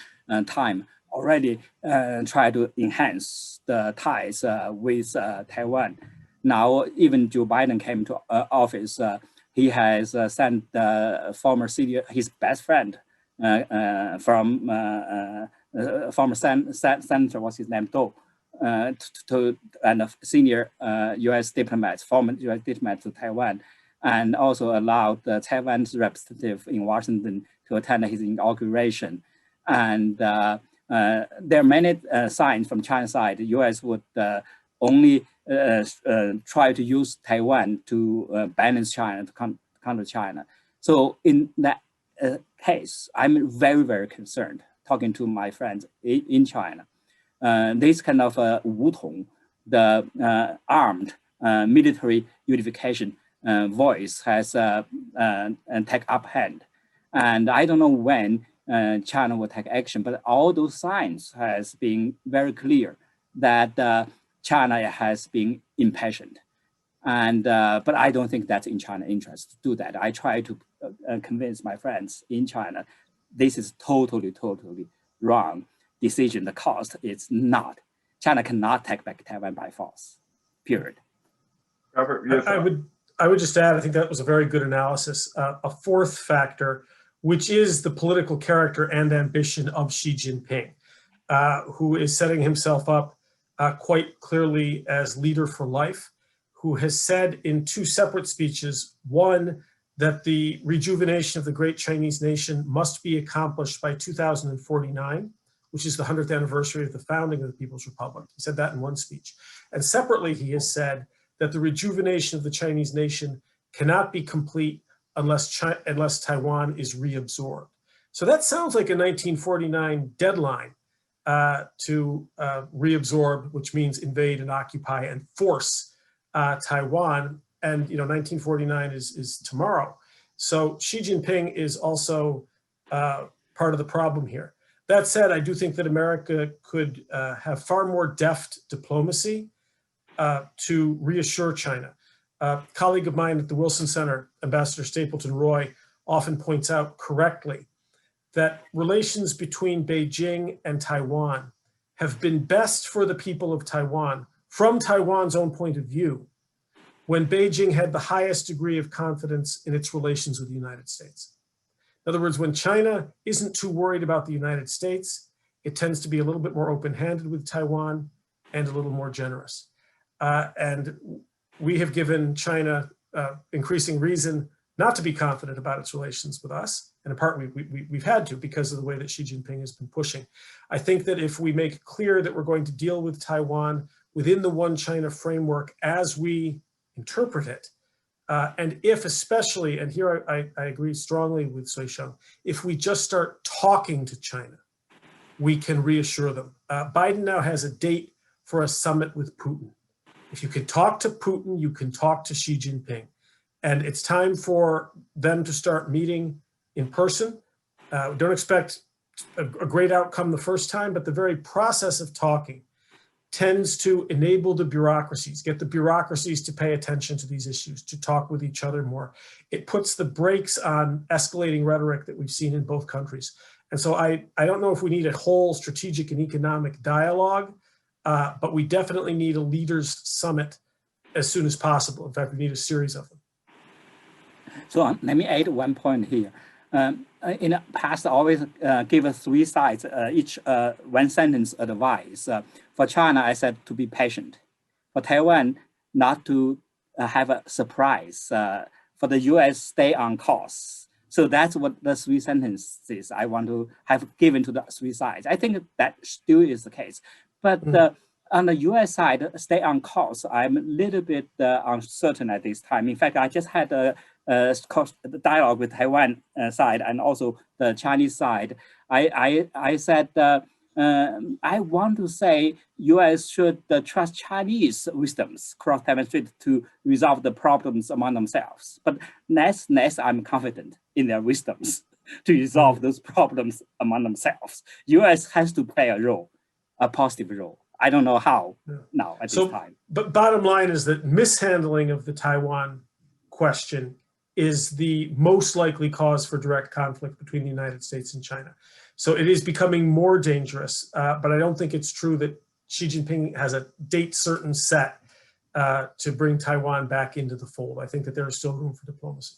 F: time, already tried to enhance the ties with Taiwan. Now, even Joe Biden came to office, he has sent former senior, his best friend from former senator, what's his name, Zhao, and a senior U.S. diplomats, former U.S. diplomats to Taiwan, and also allowed the Taiwan's representative in Washington to attend his inauguration. And there are many signs from China's side. The U.S. would only try to use Taiwan to balance China, to counter China. So in that case, I'm very, very concerned talking to my friends in China. This kind of wutong, the armed military unification voice has take up hand. And I don't know when China will take action, but all those signs has been very clear that China has been impatient. And but I don't think that's in China's interest to do that. I try to convince my friends in China, this is totally wrong decision. The cost is not. China cannot take back Taiwan by force, period.
A: Robert, yes,
E: I would just add, I think that was a very good analysis. A fourth factor, which is the political character and ambition of Xi Jinping, who is setting himself up quite clearly as leader for life, who has said in two separate speeches, one, that the rejuvenation of the great Chinese nation must be accomplished by 2049, which is the 100th anniversary of the founding of the People's Republic. He said that in one speech. And separately, he has said that the rejuvenation of the Chinese nation cannot be complete unless Taiwan is reabsorbed. So that sounds like a 1949 deadline to reabsorb, which means invade and occupy and force Taiwan. And 1949 is tomorrow. So Xi Jinping is also part of the problem here. That said, I do think that America could have far more deft diplomacy to reassure China. A colleague of mine at the Wilson Center, Ambassador Stapleton Roy, often points out correctly that relations between Beijing and Taiwan have been best for the people of Taiwan from Taiwan's own point of view when Beijing had the highest degree of confidence in its relations with the United States. In other words, when China isn't too worried about the United States, it tends to be a little bit more open-handed with Taiwan and a little more generous. And we have given China increasing reason not to be confident about its relations with us. And in part, we've had to because of the way that Xi Jinping has been pushing. I think that if we make clear that we're going to deal with Taiwan within the One China framework as we interpret it, and if especially, and here I agree strongly with Suisheng, if we just start talking to China, we can reassure them. Biden now has a date for a summit with Putin. If you can talk to Putin, you can talk to Xi Jinping. And it's time for them to start meeting in person. Don't expect a great outcome the first time, but the very process of talking tends to enable the bureaucracies, get the bureaucracies to pay attention to these issues, to talk with each other more. It puts the brakes on escalating rhetoric that we've seen in both countries. And so I don't know if we need a whole strategic and economic dialogue, but we definitely need a leaders summit as soon as possible. In fact, we need a series of them.
F: So let me add one point here. In the past, I always give us three sides, each one sentence advice. For China, I said to be patient. For Taiwan, not to have a surprise. For the US, stay on course. So that's what the three sentences I want to have given to the three sides. I think that still is the case. But on the US side, stay on course. I'm a little bit uncertain at this time. In fact, I just had a dialogue with Taiwan side and also the Chinese side. I said, I want to say US should trust Chinese wisdoms across Taiwan Strait to resolve the problems among themselves. But next, I'm confident in their wisdoms to resolve those problems among themselves. US has to play a role. a positive role. I don't know how now at this time.
E: But bottom line is that mishandling of the Taiwan question is the most likely cause for direct conflict between the United States and China. So it is becoming more dangerous, but I don't think it's true that Xi Jinping has a date certain set to bring Taiwan back into the fold. I think that there is still room for diplomacy.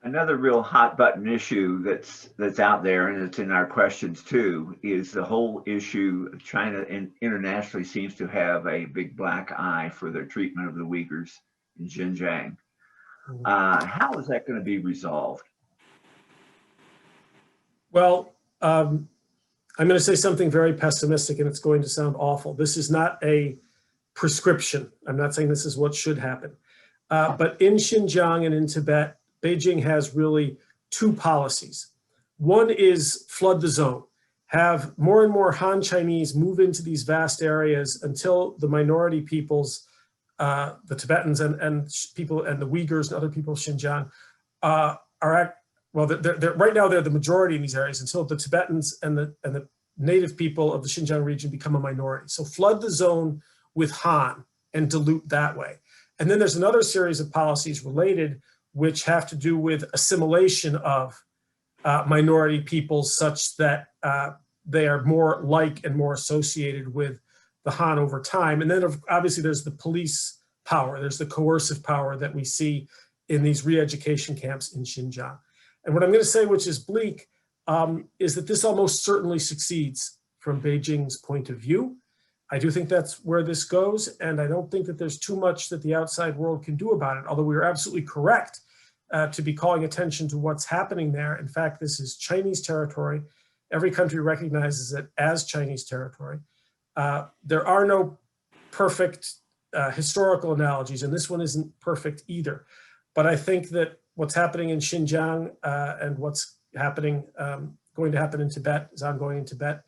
A: Another real hot button issue that's out there, and it's in our questions too, is the whole issue. China internationally seems to have a big black eye for their treatment of the Uyghurs in Xinjiang. How is that going to be resolved?
E: Well, I'm going to say something very pessimistic, and it's going to sound awful. This is not a prescription. I'm not saying this is what should happen. But in Xinjiang and in Tibet, Beijing has really two policies. One is flood the zone, have more and more Han Chinese move into these vast areas until the minority peoples, the Tibetans and people and the Uyghurs and other people of Xinjiang right now they're the majority in these areas until the Tibetans and the native people of the Xinjiang region become a minority. So flood the zone with Han and dilute that way. And then there's another series of policies related which have to do with assimilation of minority peoples such that they are more like and more associated with the Han over time. And then obviously there's the police power, there's the coercive power that we see in these re-education camps in Xinjiang. And what I'm going to say, which is bleak, is that this almost certainly succeeds from Beijing's point of view. I do think that's where this goes, and I don't think that there's too much that the outside world can do about it, although we are absolutely correct to be calling attention to what's happening there. In fact, this is Chinese territory. Every country recognizes it as Chinese territory. There are no perfect historical analogies, and this one isn't perfect either. But I think that what's happening in Xinjiang and what's happening, going to happen in Tibet, is ongoing in Tibet,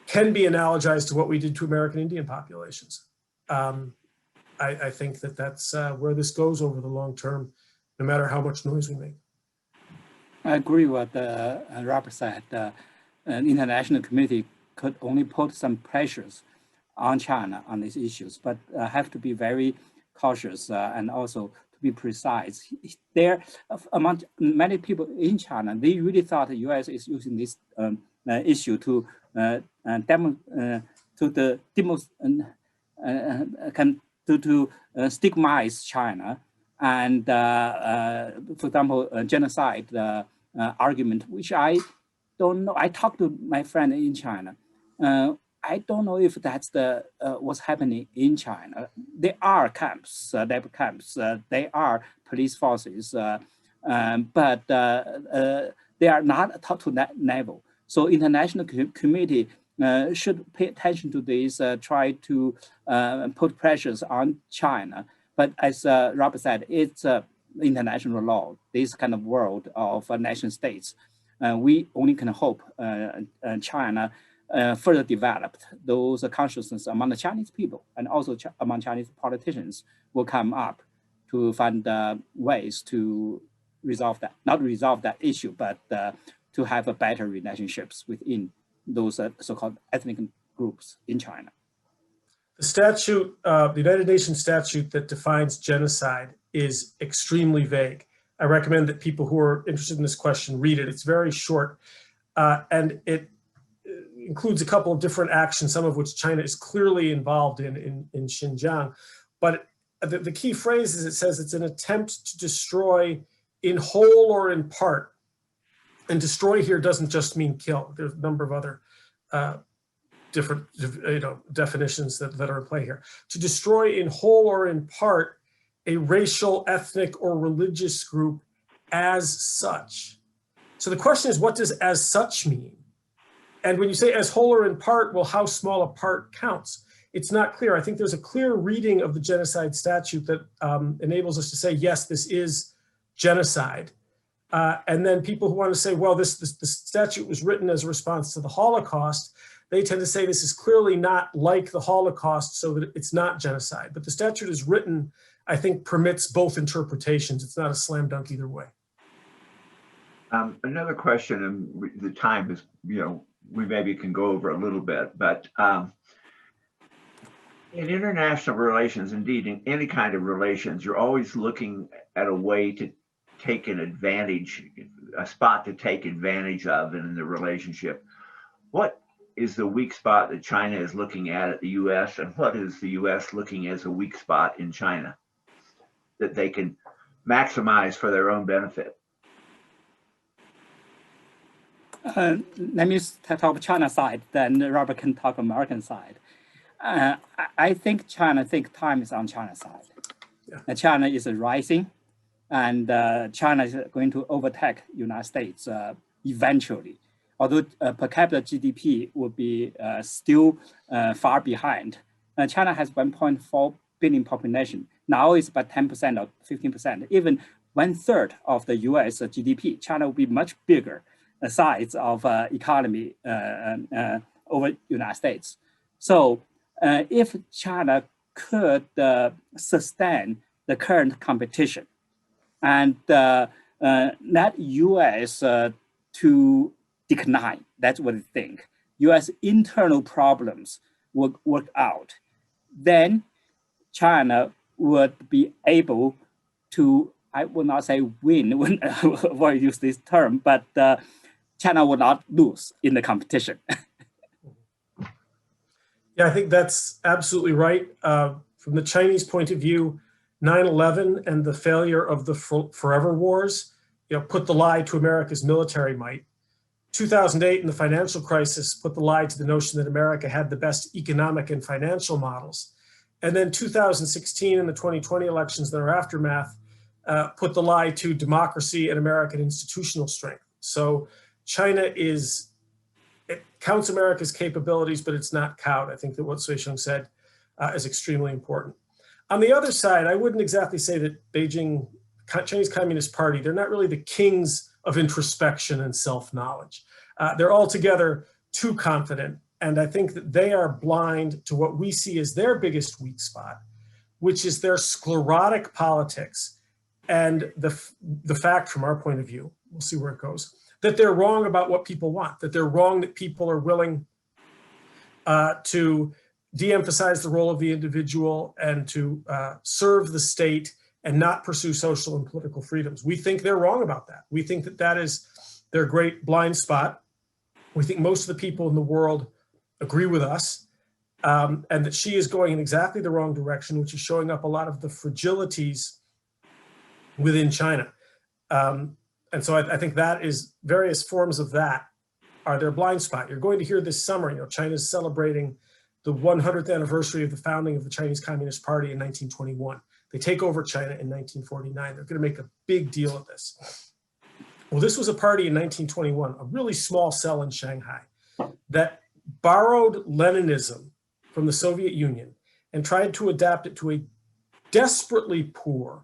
E: can be analogized to what we did to American Indian populations. I think that that's where this goes over the long term, no matter how much noise we make.
F: I agree with what Robert said. An international community could only put some pressures on China on these issues, but have to be very cautious and also to be precise. There, among many people in China, they really thought the U.S. is using this issue to stigmatize China and, for example, genocide argument, which I don't know. I talked to my friend in China. I don't know if that's what's happening in China. There are camps, labor camps. They are police forces, but they are not taught to that level. So international community should pay attention to this, try to put pressures on China. But as Robert said, it's international law, this kind of world of nation states. We only can hope China further developed those consciousness among the Chinese people and also among Chinese politicians will come up to find ways to resolve that, not resolve that issue, but to have a better relationships within those so-called ethnic groups in China.
E: The statute, the United Nations statute that defines genocide is extremely vague. I recommend that people who are interested in this question read it. It's very short, and it includes a couple of different actions, some of which China is clearly involved in Xinjiang. But the key phrase is it says it's an attempt to destroy in whole or in part. And destroy here doesn't just mean kill. There's a number of other different definitions that are in play here. To destroy in whole or in part a racial, ethnic, or religious group as such. So the question is, what does as such mean? And when you say as whole or in part, well, how small a part counts? It's not clear. I think there's a clear reading of the genocide statute that enables us to say, yes, this is genocide. And then people who want to say, well, the statute was written as a response to the Holocaust, they tend to say this is clearly not like the Holocaust, so that it's not genocide. But the statute is written, I think, permits both interpretations. It's not a slam dunk either way.
A: Another question, and the time is, we maybe can go over a little bit, but in international relations, indeed, in any kind of relations, you're always looking at a way to take an advantage, a spot to take advantage of in the relationship. What is the weak spot that China is looking at the U.S., and what is the U.S. looking as a weak spot in China that they can maximize for their own benefit?
F: Let me talk China side, then Robert can talk American side. I think China think time is on China side. Yeah. China is rising, and China is going to overtake United States eventually. Although per capita GDP will be still far behind. China has 1.4 billion population. Now it's about 10% or 15%. Even 1/3 of the US GDP, China will be much bigger size of economy over United States. So if China could sustain the current competition and let US to decline, that's what I think. US internal problems would work out. Then China would be able to, I will not say win, when I use this term, but China will not lose in the competition.
E: Yeah, I think that's absolutely right. From the Chinese point of view, 9/11 and the failure of the forever wars, put the lie to America's military might. 2008 and the financial crisis put the lie to the notion that America had the best economic and financial models. And then 2016 and the 2020 elections that are aftermath put the lie to democracy and American institutional strength. So China it counts America's capabilities, but it's not cowed. I think that what Suisheng said is extremely important. On the other side, I wouldn't exactly say that Beijing, Chinese Communist Party, they're not really the kings of introspection and self-knowledge. They're altogether too confident. And I think that they are blind to what we see as their biggest weak spot, which is their sclerotic politics. And the fact from our point of view, we'll see where it goes, that they're wrong about what people want, that they're wrong that people are willing to de-emphasize the role of the individual and to serve the state and not pursue social and political freedoms. We think they're wrong about that. We think that that is their great blind spot. We think most of the people in the world agree with us, and that she is going in exactly the wrong direction, which is showing up a lot of the fragilities within China. And so I think that is various forms of that are their blind spot. You're going to hear this summer, China's celebrating the 100th anniversary of the founding of the Chinese Communist Party in 1921. They take over China in 1949. They're going to make a big deal of this. Well, this was a party in 1921, a really small cell in Shanghai that borrowed Leninism from the Soviet Union and tried to adapt it to a desperately poor,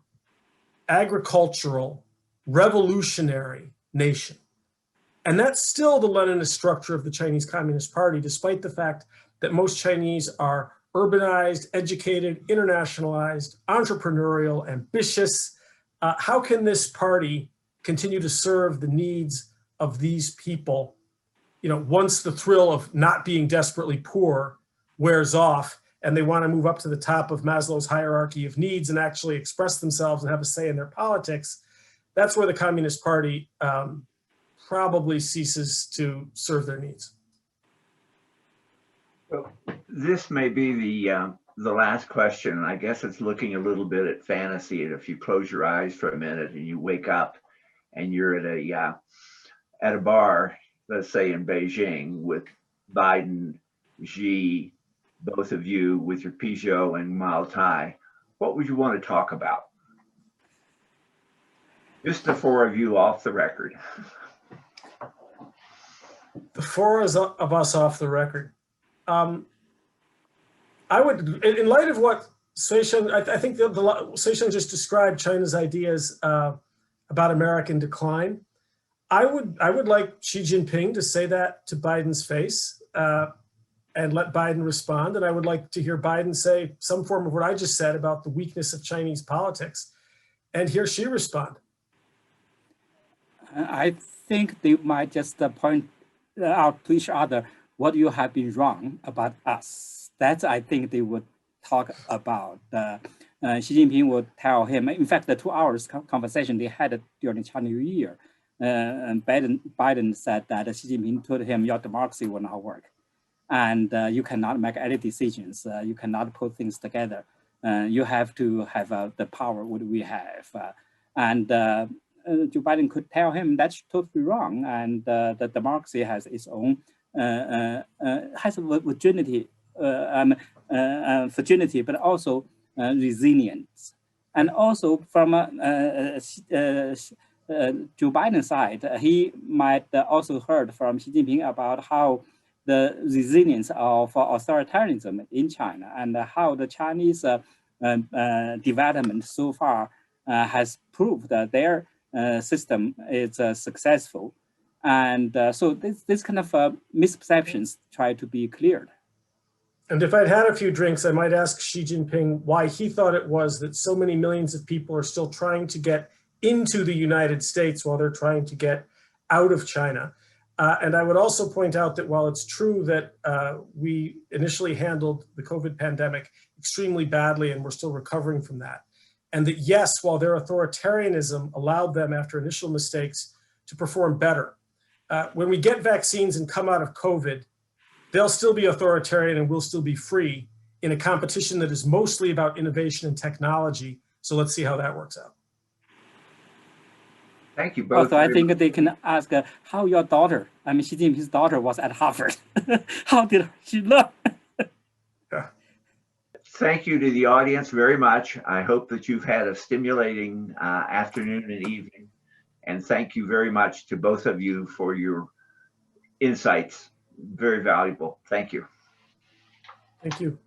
E: agricultural, revolutionary nation. And that's still the Leninist structure of the Chinese Communist Party, despite the fact that most Chinese are urbanized, educated, internationalized, entrepreneurial, ambitious. How can this party continue to serve the needs of these people, once the thrill of not being desperately poor wears off and they want to move up to the top of Maslow's hierarchy of needs and actually express themselves and have a say in their politics? That's where the Communist Party probably ceases to serve their needs.
A: Well, this may be the last question, and I guess it's looking a little bit at fantasy. And if you close your eyes for a minute and you wake up and you're at a bar, let's say in Beijing, with Biden, Xi, both of you with your Peugeot and Mao Tai, what would you want to talk about? Just the four of you off the record.
E: The four of us off the record. I would, in light of what Suisheng, I think Suisheng just described China's ideas about American decline. I would like Xi Jinping to say that to Biden's face and let Biden respond. And I would like to hear Biden say some form of what I just said about the weakness of Chinese politics and hear Xi respond.
F: I think they might just point out to each other what you have been wrong about us. That's, I think, they would talk about. Xi Jinping would tell him, in fact, the 2 hours conversation they had during Chinese New Year, and Biden said that Xi Jinping told him, your democracy will not work. And you cannot make any decisions. You cannot put things together. You have to have the power what we have. Joe Biden could tell him that's totally wrong. And the democracy has its own, has virginity, fragility, but also resilience. And also from Joe Biden's side, he might also heard from Xi Jinping about how the resilience of authoritarianism in China and how the Chinese development so far has proved that their system is successful. And so this kind of misperceptions try to be cleared.
E: And if I'd had a few drinks, I might ask Xi Jinping why he thought it was that so many millions of people are still trying to get into the United States while they're trying to get out of China. And I would also point out that while it's true that we initially handled the COVID pandemic extremely badly and we're still recovering from that, and that yes, while their authoritarianism allowed them after initial mistakes to perform better, when we get vaccines and come out of COVID, they'll still be authoritarian and we'll still be free in a competition that is mostly about innovation and technology. So let's see how that works out.
A: Thank you both.
F: Also, I think they can ask how your daughter, I mean, Xi Jinping's daughter was at Harvard. How did she learn?
A: Thank you to the audience very much. I hope that you've had a stimulating afternoon and evening. And thank you very much to both of you for your insights. Very valuable. Thank you.
E: Thank you.